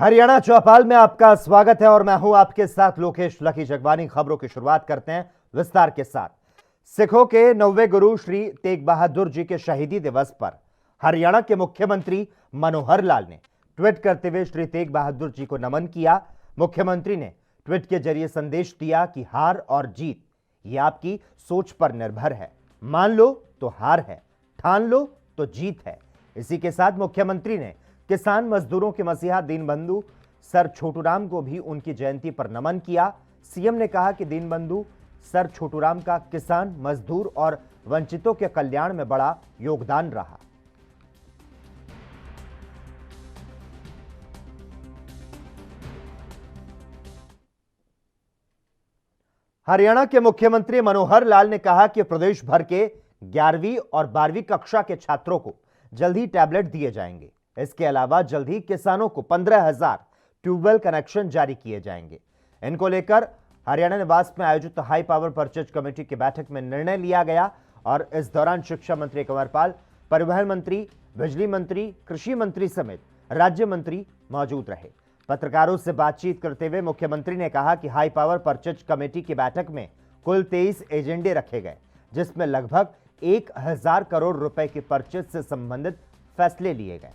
हरियाणा चौपाल में आपका स्वागत है और मैं हूं आपके साथ लोकेश लकी जगवानी। खबरों की शुरुआत करते हैं विस्तार के साथ। सिखों के 90वें गुरु श्री तेग बहादुर जी के शहीदी दिवस पर हरियाणा के मुख्यमंत्री मनोहर लाल ने ट्वीट करते हुए श्री तेग बहादुर जी को नमन किया। मुख्यमंत्री ने ट्वीट के जरिए संदेश दिया कि हार और जीत ये आपकी सोच पर निर्भर है। मान लो तो हार है, ठान लो तो जीत है। इसी के साथ मुख्यमंत्री ने किसान मजदूरों के मसीहा दीनबंधु सर छोटूराम को भी उनकी जयंती पर नमन किया। सीएम ने कहा कि दीनबंधु सर छोटूराम का किसान, मजदूर और वंचितों के कल्याण में बड़ा योगदान रहा। हरियाणा के मुख्यमंत्री मनोहर लाल ने कहा कि प्रदेश भर के 11वीं और 12वीं कक्षा के छात्रों को जल्द ही टैबलेट दिए जाएंगे। इसके अलावा जल्द ही किसानों को 15,000 ट्यूबवेल कनेक्शन जारी किए जाएंगे। इनको लेकर हरियाणा निवास में आयोजित हाई पावर परचेज कमेटी की बैठक में निर्णय लिया गया और इस दौरान शिक्षा मंत्री कंवर पाल, परिवहन मंत्री, बिजली मंत्री, कृषि मंत्री समेत राज्य मंत्री मौजूद रहे। पत्रकारों से बातचीत करते हुए मुख्यमंत्री ने कहा कि हाई पावर परचेज कमेटी की बैठक में कुल 23 एजेंडे रखे गए, जिसमें लगभग 1,000 करोड़ रुपए के परचेज से संबंधित फैसले लिए गए।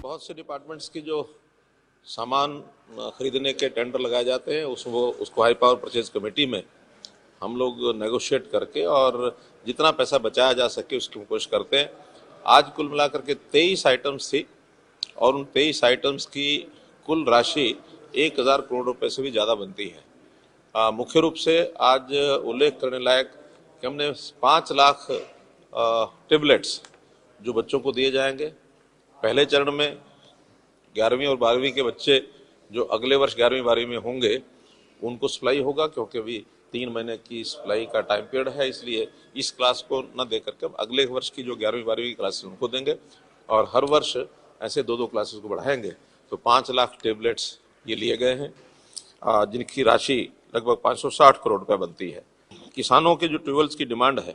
बहुत से डिपार्टमेंट्स की जो सामान खरीदने के टेंडर लगाए जाते हैं उसको हाई पावर परचेज कमेटी में हम लोग नेगोशिएट करके और जितना पैसा बचाया जा सके उसकी कोशिश करते हैं। आज कुल मिलाकर के 23 आइटम्स थी और उन 23 आइटम्स की कुल राशि 1,000 करोड़ रुपए से भी ज़्यादा बनती है। मुख्य रूप से आज उल्लेख करने लायक कि हमने 5 लाख टेबलेट्स जो बच्चों को दिए जाएंगे। पहले चरण में 11वीं और 12वीं के बच्चे जो अगले वर्ष 11वीं 12वीं में होंगे उनको सप्लाई होगा, क्योंकि अभी 3 महीने की सप्लाई का टाइम पीरियड है, इसलिए इस क्लास को न दे करके हम अगले वर्ष की जो 11वीं 12वीं की क्लासेस उनको देंगे और हर वर्ष ऐसे 2-2 क्लासेस को बढ़ाएंगे। तो 5 लाख टेबलेट्स ये लिए गए हैं, जिनकी राशि लगभग 560 करोड़ रुपये बनती है। किसानों के जो ट्यूबवेल्स की डिमांड है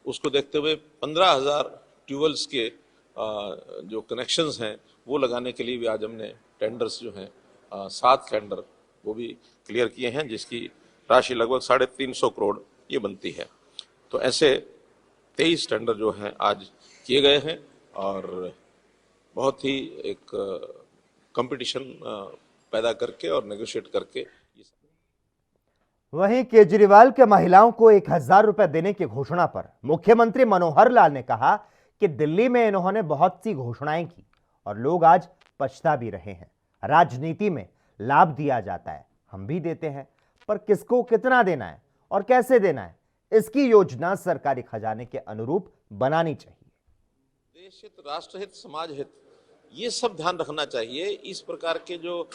उसको देखते हुए 15,000 ट्यूबवेल्स के जो कनेक्शंस हैं वो लगाने के लिए भी आज हमने टेंडर्स जो हैं 7 टेंडर वो भी क्लियर किए हैं, जिसकी राशि लगभग 350 करोड़ ये बनती है। तो ऐसे 23 टेंडर जो हैं आज किए गए हैं और बहुत ही एक कंपटीशन पैदा करके और नेगोशिएट करके। वहीं केजरीवाल के महिलाओं को 1,000 रुपए देने की घोषणा पर मुख्यमंत्री मनोहर लाल ने कहा कि दिल्ली में इन्होंने बहुत सी घोषणाएं की और लोग आज पछता भी रहे हैं। राजनीति में लाभ दिया जाता है, हम भी देते हैं, पर किसको कितना देना है और कैसे देना है, इसकी योजना सरकारी खजाने के अनुरूप बनानी चाहिए। देश हित, राष्ट्र हित, समाज हित, ये सब ध्यान रखना चाहिए। इस प्रकार के जो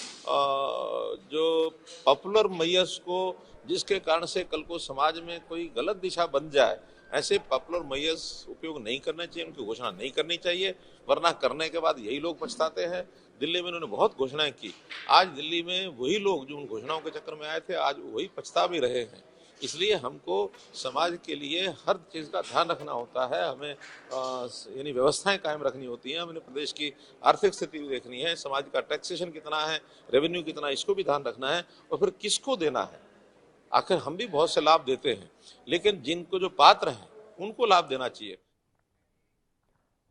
पॉपुलर मेयर्स को, जिसके कारण से कल को समाज में कोई गलत दिशा बन जाए, ऐसे पॉपुलर मेयर्स उपयोग नहीं करने चाहिए, उनकी घोषणा नहीं करनी चाहिए, वरना करने के बाद यही लोग पछताते हैं। दिल्ली में उन्होंने बहुत घोषणाएं की, आज दिल्ली में वही लोग जो उन घोषणाओं के चक्कर में आए थे आज वही पछता भी रहे हैं। इसलिए हमको समाज के लिए हर चीज़ का ध्यान रखना होता है, हमें यानी व्यवस्थाएं कायम रखनी होती हैं, हमें प्रदेश की आर्थिक स्थिति भी देखनी है, समाज का टैक्सेशन कितना है, रेवेन्यू कितना, इसको भी ध्यान रखना है और फिर किसको देना है। आखिर हम भी बहुत से लाभ देते हैं, लेकिन जिनको जो पात्र हैं उनको लाभ देना चाहिए।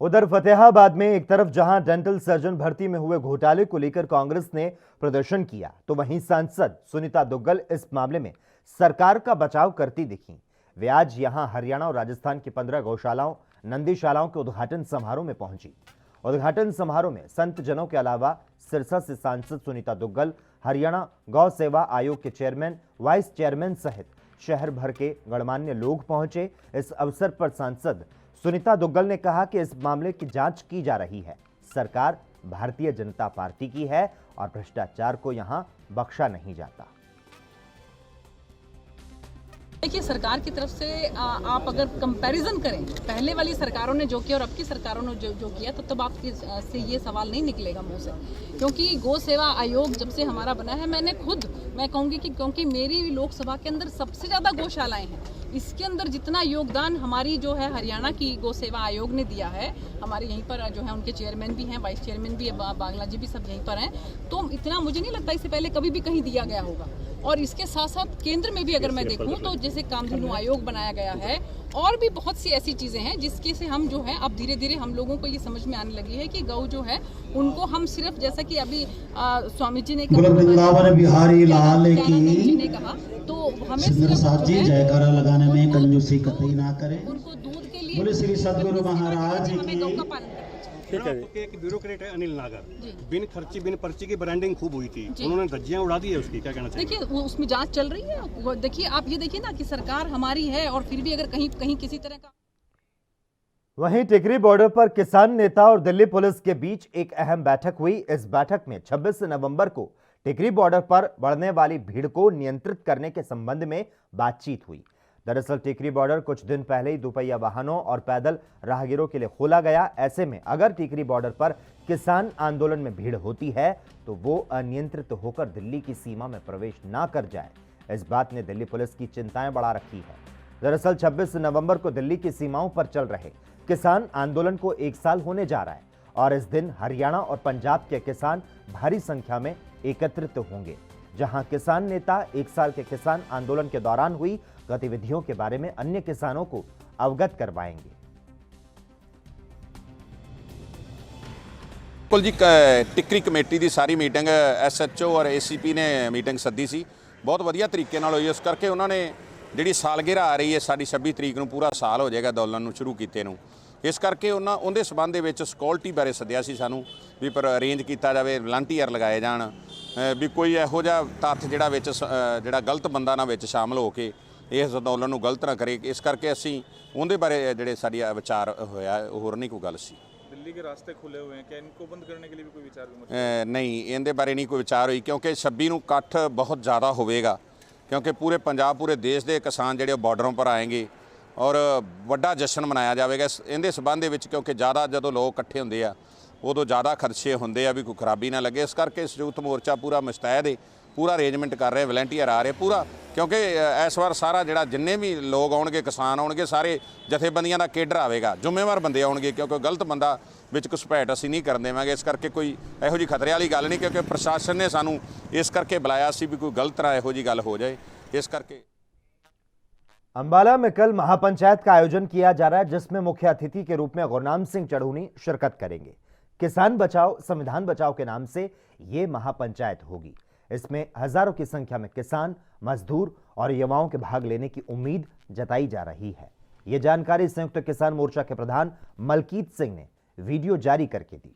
उधर फतेहाबाद में एक तरफ जहां डेंटल सर्जन भर्ती में हुए घोटाले को लेकर कांग्रेस ने प्रदर्शन किया, तो वहीं सांसद सुनीता दुग्गल इस मामले में सरकार का बचाव करती दिखी। वे आज यहां हरियाणा और राजस्थान की 15 गौशालाओं, नंदीशालाओं के उद्घाटन समारोह में पहुंची। उद्घाटन समारोह में संत जनों के अलावा सिरसा से सांसद सुनीता दुग्गल, हरियाणा गौ सेवा आयोग के चेयरमैन, वाइस चेयरमैन सहित शहर भर के गणमान्य लोग पहुंचे। इस अवसर पर सांसद सुनीता दुग्गल ने कहा कि इस मामले की जांच की जा रही है। सरकार भारतीय जनता पार्टी की है और भ्रष्टाचार को यहां बख्शा नहीं जाता। देखिए, सरकार की तरफ से आप अगर कंपैरिजन करें पहले वाली सरकारों ने जो किया और अब की सरकारों ने जो किया, तो तब आपके से ये सवाल नहीं निकलेगा मुंह से, क्योंकि गौ सेवा आयोग जब से हमारा बना है, मैं कहूँगी कि क्योंकि मेरी लोकसभा के अंदर सबसे ज़्यादा गौशालाएं हैं, इसके अंदर जितना योगदान हमारी जो है हरियाणा की गौ सेवा आयोग ने दिया है, हमारे यहीं पर जो है उनके चेयरमैन भी हैं, वाइस चेयरमैन भी है, बांग्ला जी भी सब यहीं पर हैं, तो इतना मुझे नहीं लगता इससे पहले कभी भी कहीं दिया गया होगा। और इसके साथ साथ केंद्र में भी अगर मैं देखूं तो जैसे कामधेनु आयोग बनाया गया है, और भी बहुत सी ऐसी चीजें हैं जिसके से हम जो है अब धीरे धीरे हम लोगों को ये समझ में आने लगी है कि गौ जो है उनको हम सिर्फ जैसा कि अभी स्वामी जी ने कहा, वृंदावन बिहारी लाल जी ने कहा, तो हमें सिर्फ साथी जयकारा लगाने में कंजूसी कतई ना करें। उनको दूध के लिए बोले श्री सद्गुरु महाराज हमें गौ का की। पालन करना चाहिए। ठीक है। एक ब्यूरोक्रेट है अनिल नागर, जी। बिन खर्ची बिन पर्ची की ब्रांडिंग खूब हुई थी, जी। उन्होंने धज्जियां उड़ा दी है उसकी, क्या कहना चाहिए? देखिए, वो उसमें जांच चल रही है, वो देखिए, आप ये देखिए ना कि सरकार हमारी है और फिर भी अगर कहीं कहीं किसी तरह का। वहीं टिकरी बॉर्डर पर किसान नेता और दिल्ली पुलिस के बीच एक अहम बैठक हुई। इस बैठक में 26 नवंबर को टिकरी बॉर्डर पर बढ़ने वाली भीड़ को नियंत्रित करने के संबंध में बातचीत हुई। दरअसल टिकरी बॉर्डर कुछ दिन पहले ही दोपहिया वाहनों और पैदल राहगीरों के लिए खोला गया। ऐसे में अगर टिकरी बॉर्डर पर किसान आंदोलन में भीड़ होती है तो वो अनियंत्रित होकर दिल्ली की सीमा में प्रवेश ना कर जाए, इस बात ने दिल्ली पुलिस की चिंताएं बढ़ा रखी है। दरअसल 26 नवंबर को दिल्ली की सीमाओं पर चल रहे किसान आंदोलन को 1 साल होने जा रहा है और इस दिन हरियाणा और पंजाब के किसान भारी संख्या में एकत्रित होंगे, जहां किसान नेता 1 साल के किसान आंदोलन के दौरान हुई गतिविधियों के बारे में अन्य किसानों को अवगत करवाएंगे। बिल्कुल जी, टिकरी कमेटी ਦੀ ਸਾਰੀ ਮੀਟਿੰਗ ਐਸਐਚਓ ਔਰ ਏਸੀਪੀ ਨੇ ਮੀਟਿੰਗ ਸੱਦੀ ਸੀ, ਬਹੁਤ ਵਧੀਆ ਤਰੀਕੇ ਨਾਲ ਹੋਈ। ਇਸ ਕਰਕੇ ਉਹਨਾਂ ਨੇ ਜਿਹੜੀ ਸਾਲਗਿਰਾ ਆ ਰਹੀ ਹੈ ਸਾਡੀ 26 ਤਰੀਕ ਨੂੰ ਪੂਰਾ ਸਾਲ ਹੋ ਜਾਏਗਾ ਅੰਦੋਲਨ ਨੂੰ ਸ਼ੁਰੂ ਕੀਤੇ ਨੂੰ, ਇਸ ਕਰਕੇ ਉਹਦੇ ਸਬੰਧ ਦੇ ਵਿੱਚ ਸਿਕਿਉਰਿਟੀ ਬਾਰੇ ਸੱਦਿਆ ਸੀ ਸਾਨੂੰ ਵੀ ਪਰ ਅਰੇਂਜ ਕੀਤਾ ਜਾਵੇ, ਵਲੰਟੀਅਰ ਲਗਾਏ ਜਾਣ, ਵੀ ਕੋਈ ਇਹੋ ਜਿਹਾ ਤੱਥ ਜਿਹੜਾ ਵਿੱਚ ਜਿਹੜਾ ਗਲਤ ਬੰਦਾ ਨਾ ਵਿੱਚ ਸ਼ਾਮਲ ਹੋ ਕੇ ਇਸ ਅੰਦੋਲਨ ਨੂੰ ਗਲਤ ਨਾ ਕਰੇ। ਇਸ ਕਰਕੇ ਅਸੀਂ ਉਹਦੇ ਬਾਰੇ ਜਿਹੜੇ ਸਾਡੀ ਵਿਚਾਰ ਹੋਇਆ, ਹੋਰ ਨਹੀਂ ਕੋਈ ਗੱਲ ਸੀ। दिल्ली के रास्ते खुले हुए हैं, क्या इनको बंद करने के लिए भी कोई विचार विमर्श? नहीं, ਇਹਦੇ ਬਾਰੇ ਨਹੀਂ ਕੋਈ ਵਿਚਾਰ ਹੋਈ, ਕਿਉਂਕਿ 26 ਨੂੰ ਇਕੱਠ ਬਹੁਤ ਜ਼ਿਆਦਾ ਹੋਵੇਗਾ, ਕਿਉਂਕਿ ਪੂਰੇ ਪੰਜਾਬ ਪੂਰੇ ਦੇਸ਼ ਦੇ ਕਿਸਾਨ ਜਿਹੜੇ ਬਾਰਡਰਾਂ ਪਰ ਆਏਂਗੇ ਔਰ ਵੱਡਾ ਜਸ਼ਨ ਮਨਾਇਆ ਜਾਵੇਗਾ ਇਹਦੇ ਸਬੰਧ ਦੇ ਵਿੱਚ, ਕਿਉਂਕਿ ਜ਼ਿਆਦਾ ਜਦੋਂ ਲੋਕ ਇਕੱਠੇ ਹੁੰਦੇ ਆ ਉਦੋਂ ਜ਼ਿਆਦਾ ਖਦਸ਼ੇ ਹੁੰਦੇ ਆ ਵੀ ਕੋਈ ਖਰਾਬੀ ਨਾ ਲੱਗੇ। ਇਸ ਕਰਕੇ ਸੰਯੁਕਤ ਮੋਰਚਾ ਪੂਰਾ ਮੁਸਤੈਦ ਹੈ, पूरा अरेंजमेंट कर रहे, वलंटियर आ रहे पूरा, क्योंकि इस बार सारा जिहड़ा जिन्ने भी लोग आउणगे, किसान आउणगे, सारे जथेबंदियां दा केडर आवेगा, जिम्मेवार बंदे आउणगे, क्योंकि गलत बंदा विच घुसपैठ असीं नहीं करन देवांगे। इस करके कोई इहो जी खतरे वाली गल नहीं, क्योंकि प्रशासन ने सानू इस करके बुलाया सी भी कोई गलत ना इहो जी गल हो जाए। इस करके अंबाला में कल महापंचायत का आयोजन किया जा रहा है, जिसमें मुख्य अतिथि के रूप में गुरनाम सिंह चढ़ूनी शिरकत करेंगे। किसान बचाओ संविधान बचाओ के नाम से ये महापंचायत होगी। इसमें हजारों की संख्या में किसान, मजदूर और युवाओं के भाग लेने की उम्मीद जताई जा रही है। ये जानकारी संयुक्त किसान मोर्चा के प्रधान मलकीत सिंह ने वीडियो जारी करके दी।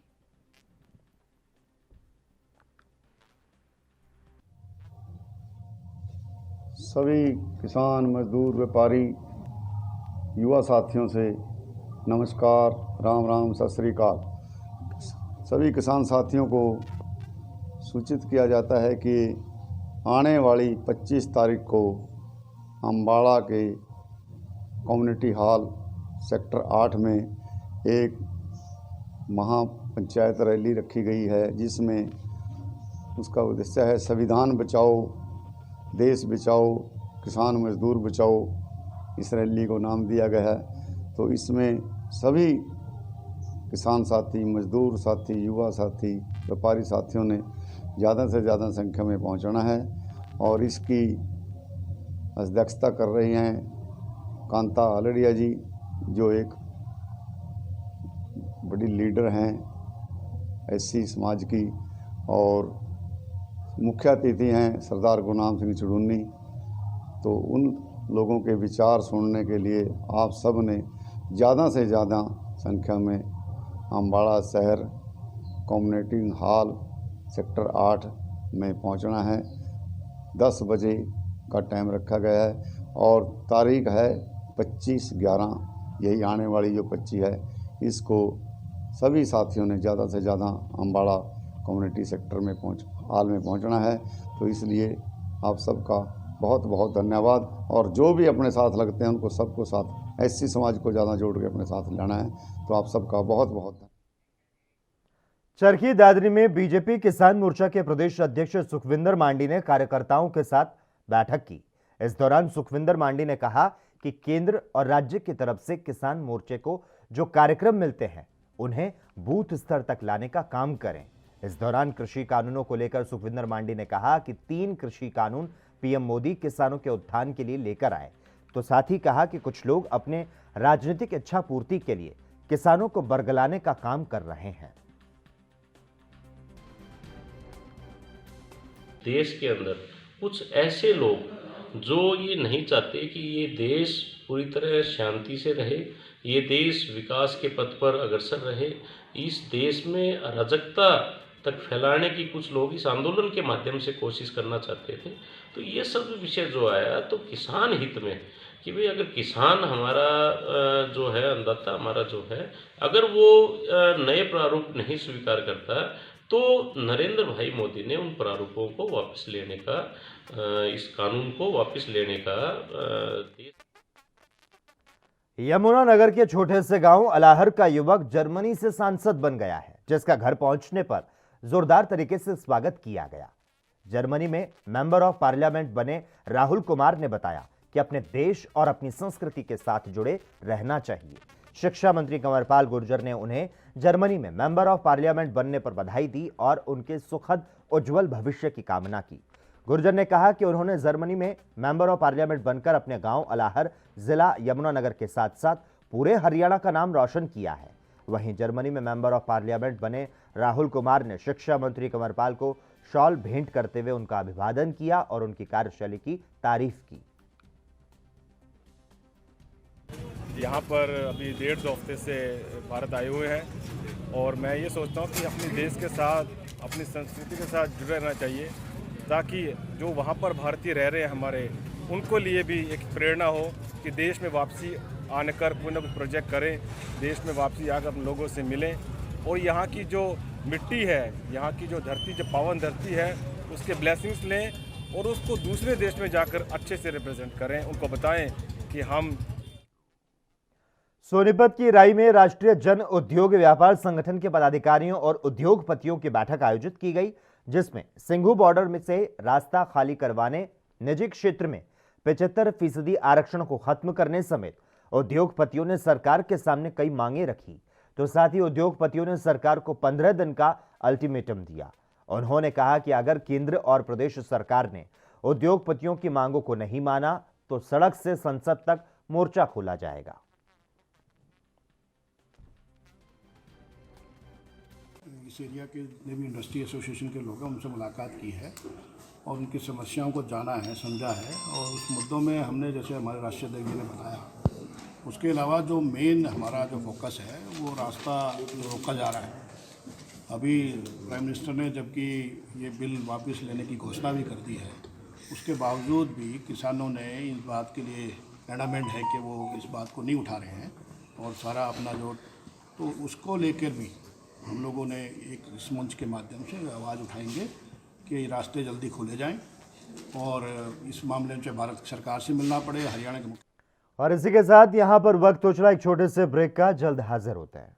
सभी किसान, मजदूर, व्यापारी, युवा साथियों से नमस्कार, राम राम, सत श्री अकाल। सभी किसान साथियों को सूचित किया जाता है कि आने वाली 25 तारीख को अम्बाड़ा के कम्युनिटी हॉल सेक्टर 8 में एक महापंचायत रैली रखी गई है, जिसमें उसका उद्देश्य है संविधान बचाओ, देश बचाओ, किसान मजदूर बचाओ। इस रैली को नाम दिया गया है। तो इसमें सभी किसान साथी, मजदूर साथी, युवा साथी, व्यापारी साथियों ने ज़्यादा से ज़्यादा संख्या में पहुंचना है और इसकी अध्यक्षता कर रही हैं कांता आलड़िया जी, जो एक बड़ी लीडर हैं एससी समाज की, और मुख्य अतिथि हैं सरदार गुरनाम सिंह चढ़ूनी। तो उन लोगों के विचार सुनने के लिए आप सब ने ज़्यादा से ज़्यादा संख्या में अम्बाड़ा शहर कम्युनिटी हॉल सेक्टर 8 में पहुंचना है। 10 बजे का टाइम रखा गया है और तारीख है 25/11, यही आने वाली जो 25 है। इसको सभी साथियों ने ज़्यादा से ज़्यादा अम्बाड़ा कम्युनिटी सेक्टर में हॉल में पहुंचना है। तो इसलिए आप सबका बहुत बहुत धन्यवाद। और जो भी अपने साथ लगते हैं उनको सबको साथ एससी समाज को ज़्यादा जोड़ के अपने साथ लाना है। तो आप सबका बहुत बहुत धन्यवाद। चरखी दादरी में बीजेपी किसान मोर्चा के प्रदेश अध्यक्ष सुखविंदर मांडी ने कार्यकर्ताओं के साथ बैठक की। इस दौरान सुखविंदर मांडी ने कहा कि केंद्र और राज्य की तरफ से किसान मोर्चे को जो कार्यक्रम मिलते हैं उन्हें बूथ स्तर तक लाने का काम करें। इस दौरान कृषि कानूनों को लेकर सुखविंदर मांडी ने कहा कि 3 कृषि कानून पीएम मोदी किसानों के उत्थान के लिए लेकर आए। तो साथ ही कहा कि कुछ लोग अपने राजनीतिक इच्छा पूर्ति के लिए किसानों को बरगलाने का काम कर रहे हैं। देश के अंदर कुछ ऐसे लोग जो ये नहीं चाहते कि ये देश पूरी तरह शांति से रहे, ये देश विकास के पथ पर अग्रसर रहे, इस देश में अराजकता तक फैलाने की कुछ लोग इस आंदोलन के माध्यम से कोशिश करना चाहते थे। तो ये सब विषय जो आया तो किसान हित में कि भाई अगर किसान हमारा जो है अन्नदाता हमारा जो है, अगर वो नए प्रारूप नहीं स्वीकार करता तो नरेंद्र भाई मोदी ने उन प्रारूपों को वापस लेने का, इस कानून को वापस लेने का यमुनानगर के छोटे से गांव अलाहर का युवक जर्मनी से सांसद बन गया है, जिसका घर पहुंचने पर जोरदार तरीके से स्वागत किया गया। जर्मनी में मेंबर ऑफ पार्लियामेंट बने राहुल कुमार ने बताया कि अपने देश और अपनी संस्कृति के साथ जुड़े रहना चाहिए। शिक्षा मंत्री कंवरपाल गुर्जर ने उन्हें जर्मनी में मेंबर ऑफ पार्लियामेंट बनने पर बधाई दी और उनके सुखद उज्जवल भविष्य की कामना की। गुर्जर ने कहा कि उन्होंने जर्मनी में मेंबर ऑफ पार्लियामेंट बनकर अपने गांव अलाहर, जिला यमुनानगर के साथ साथ पूरे हरियाणा का नाम रोशन किया है। वहीं जर्मनी में मेंबर ऑफ पार्लियामेंट बने राहुल कुमार ने शिक्षा मंत्री कंवरपाल को शॉल भेंट करते हुए उनका अभिवादन किया और उनकी कार्यशैली की तारीफ की। यहाँ पर अभी 1.5 हफ्ते से भारत आए हुए हैं और मैं ये सोचता हूँ कि अपने देश के साथ, अपनी संस्कृति के साथ जुड़े रहना चाहिए, ताकि जो वहाँ पर भारतीय रह रहे हैं हमारे, उनको लिए भी एक प्रेरणा हो कि देश में वापसी आने कर कोई ना कोई प्रोजेक्ट करें, देश में वापसी आकर अपने लोगों से मिलें और यहाँ की जो मिट्टी है, यहाँ की जो धरती, जो पावन धरती है, उसके ब्लेसिंग्स लें और उसको दूसरे देश में जाकर अच्छे से रिप्रेजेंट करें, उनको बताएं कि हम। सोनीपत की राई में राष्ट्रीय जन उद्योग व्यापार संगठन के पदाधिकारियों और उद्योगपतियों की बैठक आयोजित की गई, जिसमें सिंघू बॉर्डर में से रास्ता खाली करवाने, निजी क्षेत्र में 75% आरक्षण को खत्म करने समेत उद्योगपतियों ने सरकार के सामने कई मांगे रखी। तो साथ ही उद्योगपतियों ने सरकार को 15 दिन का अल्टीमेटम दिया। उन्होंने कहा कि अगर केंद्र और प्रदेश सरकार ने उद्योगपतियों की मांगों को नहीं माना तो सड़क से संसद तक मोर्चा खोला जाएगा। इस एरिया के जितने भी इंडस्ट्री एसोसिएशन के लोग हैं उनसे मुलाकात की है और उनकी समस्याओं को जाना है, समझा है और उस मुद्दों में हमने, जैसे हमारे राष्ट्रीय अध्यक्ष जी ने बताया, उसके अलावा जो मेन हमारा जो फोकस है वो रास्ता रोका जा रहा है। अभी प्राइम मिनिस्टर ने जबकि ये बिल वापस लेने की घोषणा भी कर दी है, उसके बावजूद भी किसानों ने इस बात के लिए एडमेंट है कि वो इस बात को नहीं उठा रहे हैं और सारा अपना जो, तो उसको लेकर भी हम लोगों ने एक इस मंच के माध्यम से आवाज़ उठाएंगे कि रास्ते जल्दी खोले जाएं और इस मामले में भारत सरकार से मिलना पड़े, हरियाणा के। और इसी के साथ यहां पर वक्त हो चला एक छोटे से ब्रेक का, जल्द हाजिर होते हैं।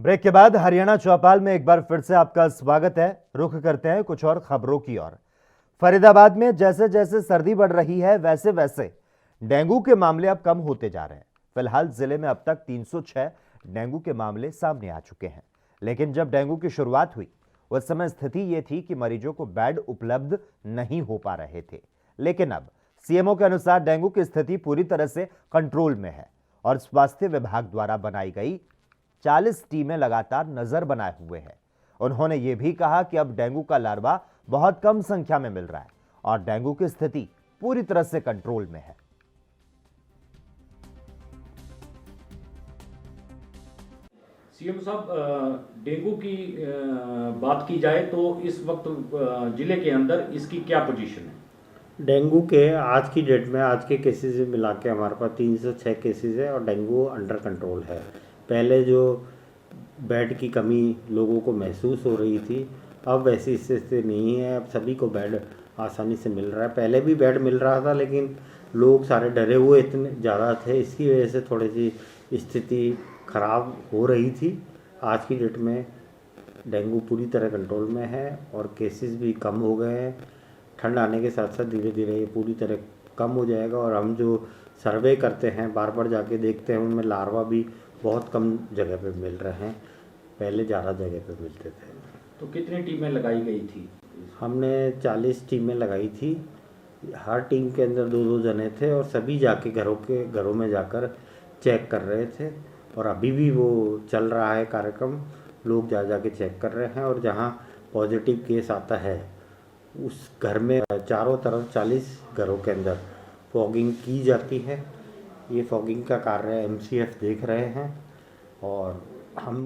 ब्रेक के बाद हरियाणा चौपाल में एक बार फिर से आपका स्वागत है। रुख करते हैं कुछ और खबरों की ओर। फरीदाबाद में जैसे जैसे सर्दी बढ़ रही है वैसे वैसे डेंगू के मामले अब कम होते जा रहे हैं। फिलहाल जिले में अब तक 306 डेंगू के मामले सामने आ चुके हैं, लेकिन जब डेंगू की शुरुआत हुई उस समय स्थिति यह थी कि मरीजों को बेड उपलब्ध नहीं हो पा रहे थे। लेकिन अब सीएमओ के अनुसार डेंगू की स्थिति पूरी तरह से कंट्रोल में है और स्वास्थ्य विभाग द्वारा बनाई गई 40 टीमें लगातार नजर बनाए हुए हैं। उन्होंने ये भी कहा कि अब डेंगू का लार्वा बहुत कम संख्या में मिल रहा है और डेंगू की स्थिति पूरी तरह से कंट्रोल में है। सीएम साहब, डेंगू की बात की जाए तो इस वक्त जिले के अंदर इसकी क्या पोजीशन है? डेंगू के आज की डेट में आज के केसेस से मिला के हमारे पास 306 केसेस है और डेंगू अंडर कंट्रोल है। पहले जो बेड की कमी लोगों को महसूस हो रही थी, अब वैसी स्थिति नहीं है। अब सभी को बेड आसानी से मिल रहा है। पहले भी बेड मिल रहा था, लेकिन लोग सारे डरे हुए इतने ज़्यादा थे, इसकी वजह से थोड़ी सी स्थिति ख़राब हो रही थी। आज की डेट में डेंगू पूरी तरह कंट्रोल में है और केसेस भी कम हो गए हैं। ठंड आने के साथ साथ धीरे धीरे ये पूरी तरह कम हो जाएगा और हम जो सर्वे करते हैं, बार बार जाके देखते हैं, उनमें लार्वा भी बहुत कम जगह पे मिल रहे हैं, पहले ज़्यादा जगह पे मिलते थे। तो कितनी टीमें लगाई गई थी? हमने 40 टीमें लगाई थी। हर टीम के अंदर 2-2 जने थे और सभी जाके घरों में जाकर चेक कर रहे थे और अभी भी वो चल रहा है कार्यक्रम। लोग जाके चेक कर रहे हैं और जहाँ पॉजिटिव केस आता है उस घर में चारों तरफ 40 घरों के अंदर फॉगिंग की जाती है। ये फॉगिंग का कार्य एमसीएफ देख रहे हैं और हम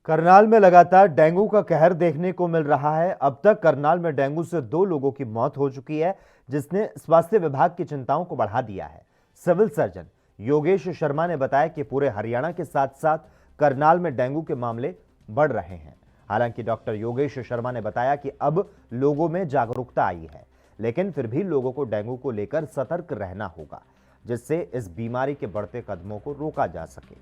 करनाल में लगातार डेंगू का कहर देखने को मिल रहा है। अब तक करनाल में डेंगू से 2 लोगों की मौत हो चुकी है, जिसने स्वास्थ्य विभाग की चिंताओं को बढ़ा दिया है। सिविल सर्जन योगेश शर्मा ने बताया कि पूरे हरियाणा के साथ साथ करनाल में डेंगू के मामले बढ़ रहे हैं। हालांकि डॉक्टर योगेश शर्मा ने बताया कि अब लोगों में जागरूकता आई है, लेकिन फिर भी लोगों को डेंगू को लेकर सतर्क रहना होगा, जिससे इस बीमारी के बढ़ते कदमों को रोका जा सके।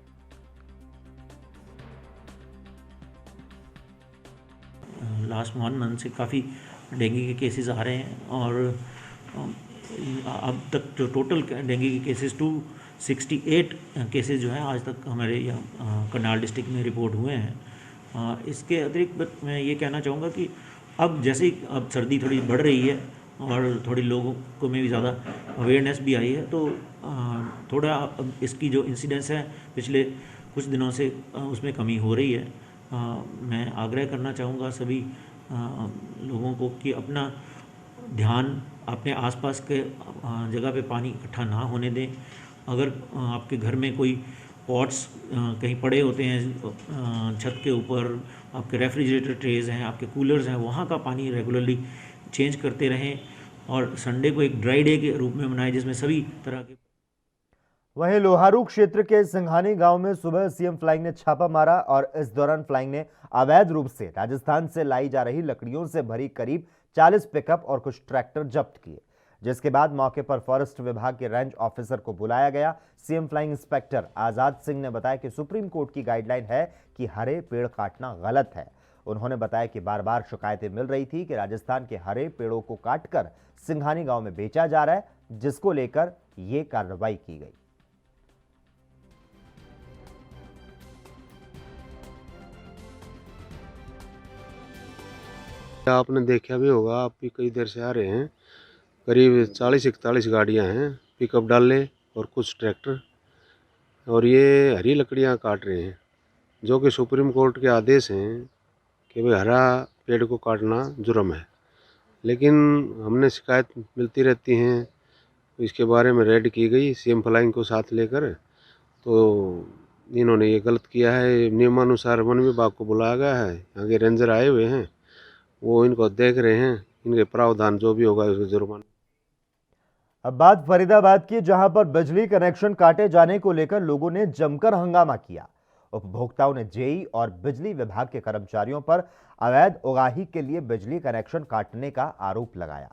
लास्ट 1 मंथ से काफ़ी डेंगू के केसेस आ रहे हैं और अब तक जो टोटल डेंगू के केसेस 268 केसेस जो हैं आज तक हमारे यहाँ करनाल डिस्ट्रिक्ट में रिपोर्ट हुए हैं। इसके अतिरिक्त मैं ये कहना चाहूँगा कि अब जैसे ही अब सर्दी थोड़ी बढ़ रही है और थोड़ी लोगों को में भी ज़्यादा अवेयरनेस भी आई है, तो थोड़ा अब इसकी जो इंसिडेंस है पिछले कुछ दिनों से उसमें कमी हो रही है। मैं आग्रह करना चाहूँगा सभी लोगों को कि अपना ध्यान अपने आसपास के जगह पे पानी इकट्ठा ना होने दें। अगर आपके घर में कोई पॉट्स कहीं पड़े होते हैं छत के ऊपर, आपके रेफ्रिजरेटर ट्रेज हैं, आपके कूलर्स हैं, वहाँ का पानी रेगुलरली चेंज करते रहें और संडे को एक ड्राई डे के रूप में मनाएं जिसमें सभी तरह के। वहीं लोहारू क्षेत्र के सिंघानी गांव में सुबह सीएम फ्लाइंग ने छापा मारा और इस दौरान फ्लाइंग ने अवैध रूप से राजस्थान से लाई जा रही लकड़ियों से भरी करीब 40 पिकअप और कुछ ट्रैक्टर जब्त किए, जिसके बाद मौके पर फॉरेस्ट विभाग के रेंज ऑफिसर को बुलाया गया। CM flying inspector Azad Singh ने बताया कि सुप्रीम कोर्ट की गाइडलाइन है कि हरे पेड़ काटना गलत है। उन्होंने बताया कि बार बार शिकायतें मिल रही थी कि राजस्थान के हरे पेड़ों को काटकर सिंघानी गांव में बेचा जा रहा है, जिसको लेकर यह कार्रवाई की गई। आपने देखा भी होगा, आप भी कई देर से आ रहे हैं, करीब 40-41 गाड़ियां हैं, पिकअप डाले और कुछ ट्रैक्टर, और ये हरी लकड़ियां काट रहे हैं, जो कि सुप्रीम कोर्ट के आदेश हैं कि भाई हरा पेड़ को काटना जुर्म है। लेकिन हमने शिकायत मिलती रहती हैं, इसके बारे में रेड की गई सीएम फ्लाइंग को साथ लेकर, तो इन्होंने ये गलत किया है। नियमानुसार वन विभाग को बुलाया गया है, यहाँ के रेंजर आए हुए हैं, वो इनको देख रहे हैं, इनके प्रावधान जो भी होगा उसका जुर्माना। अब बात फरीदाबाद की, जहां पर बिजली कनेक्शन काटे जाने को लेकर लोगों ने जमकर हंगामा किया। उपभोक्ताओं ने जेई और बिजली विभाग के कर्मचारियों पर अवैध उगाही के लिए बिजली कनेक्शन काटने का आरोप लगाया।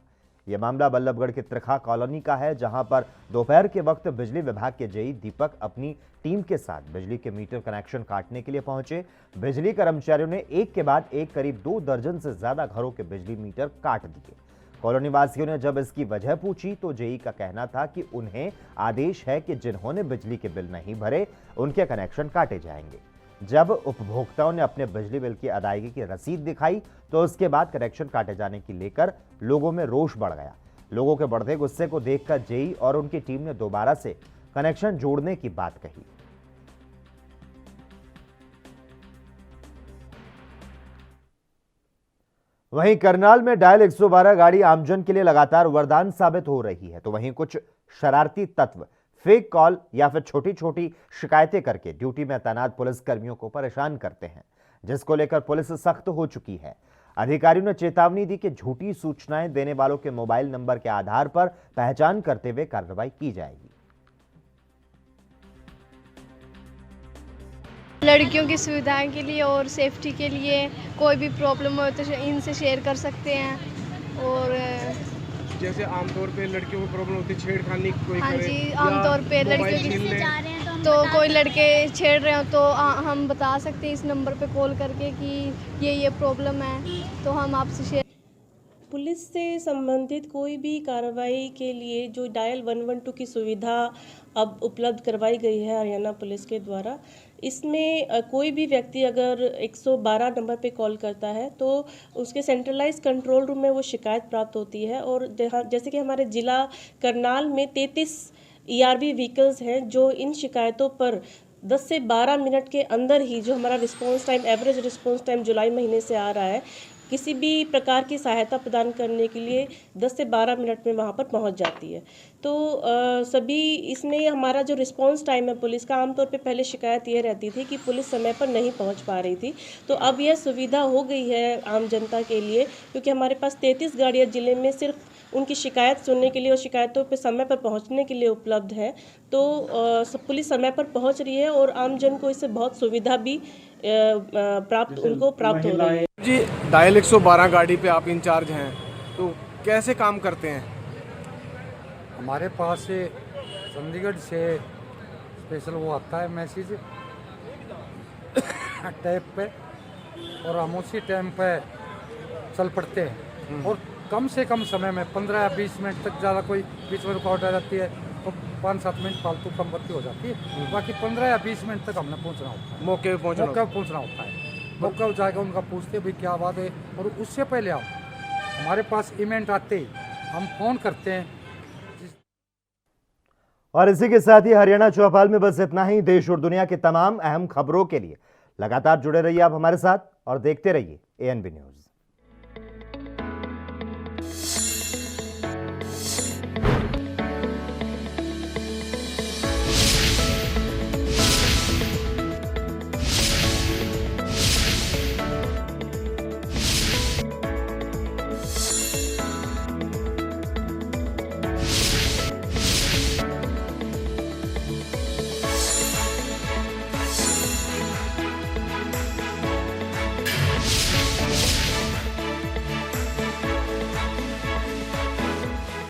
यह मामला बल्लभगढ़ के त्रिखा कॉलोनी का है, जहां पर दोपहर के वक्त बिजली विभाग के जेई दीपक अपनी टीम के साथ बिजली के मीटर कनेक्शन काटने के लिए पहुंचे। बिजली कर्मचारियों ने एक के बाद एक करीब 2 दर्जन से ज्यादा घरों के बिजली मीटर काट दिए। कॉलोनी वासियों ने जब इसकी वजह पूछी तो जेई का कहना था कि उन्हें आदेश है कि जिन्होंने बिजली के बिल नहीं भरे उनके कनेक्शन काटे जाएंगे। जब उपभोक्ताओं ने अपने बिजली बिल की अदायगी की रसीद दिखाई तो उसके बाद कनेक्शन काटे जाने की लेकर लोगों में रोष बढ़ गया। लोगों के बढ़ते गुस्से को देखकर जेई और उनकी टीम ने दोबारा से कनेक्शन जोड़ने की बात कही। वहीं करनाल में डायल 112 गाड़ी आमजन के लिए लगातार वरदान साबित हो रही है, तो वहीं कुछ शरारती तत्व फेक कॉल या फिर छोटी छोटी शिकायतें करके ड्यूटी में तैनात पुलिस कर्मियों को परेशान करते हैं, जिसको लेकर पुलिस सख्त हो चुकी है। अधिकारियों ने चेतावनी दी कि झूठी सूचनाएं देने वालों के मोबाइल नंबर के आधार पर पहचान करते हुए कार्रवाई की जाएगी। लड़कियों की सुविधाएं के लिए और सेफ्टी के लिए कोई भी प्रॉब्लम हो तो इनसे शेयर कर सकते हैं। और जैसे आमतौर पे लड़कियों को प्रॉब्लम होती है छेड़खानी कोई हाँ करे, जी, आमतौर पे लड़कियों की तो कोई लड़के छेड़ रहे हो तो हम बता सकते हैं इस नंबर पे कॉल करके कि ये प्रॉब्लम है, तो हम आपसे शेयर। पुलिस से संबंधित कोई भी कार्रवाई के लिए जो डायल 112 की सुविधा अब उपलब्ध करवाई गई है हरियाणा पुलिस के द्वारा, इसमें कोई भी व्यक्ति अगर 112 नंबर पे कॉल करता है तो उसके सेंट्रलाइज कंट्रोल रूम में वो शिकायत प्राप्त होती है। और जैसे कि हमारे ज़िला करनाल में 33 ERB व्हीकल्स हैं जो इन शिकायतों पर 10 से 12 मिनट के अंदर ही, जो हमारा response time average response time जुलाई महीने से आ रहा है, किसी भी प्रकार की सहायता प्रदान करने के लिए 10 से 12 मिनट में वहाँ पर पहुँच जाती है। तो सभी इसमें हमारा जो रिस्पांस टाइम है पुलिस का, आमतौर पे पहले शिकायत ये रहती थी कि पुलिस समय पर नहीं पहुँच पा रही थी, तो अब यह सुविधा हो गई है आम जनता के लिए, क्योंकि हमारे पास 33 गाड़ियाँ ज़िले में सिर्फ उनकी शिकायत सुनने के लिए और शिकायतों पे समय पर पहुंचने के लिए उपलब्ध है। तो पुलिस समय पर पहुंच रही है और आम जन को इससे बहुत सुविधा भी प्राप्त हो रही है। जी, डायल 112 गाड़ी पे आप इंचार्ज हैं, तो कैसे काम करते हैं? हमारे पास से चंडीगढ़ से स्पेशल वो आता है मैसेज टैब पे, और हम उसी टाइम पे चल पड़ते हैं और कम से कम समय में 15 या 20 मिनट तक, ज़्यादा कोई बीच में रुकावट आ जाती है तो 5-7 मिनट फालतू कम बत्ती हो जाती है, बाकी 15 या 20 मिनट तक हमने पहुंचना होता है, मौके पे पहुंचना होता है। मौके पर जाकर उनका पूछते भाई क्या बात है, और उससे पहले आप हमारे पास इवेंट आते ही हम फ़ोन करते हैं। और इसी के साथ ही हरियाणा चौपाल में बस इतना ही। देश और दुनिया की तमाम अहम खबरों के लिए लगातार जुड़े रहिए आप हमारे साथ और देखते रहिए ANB न्यूज़।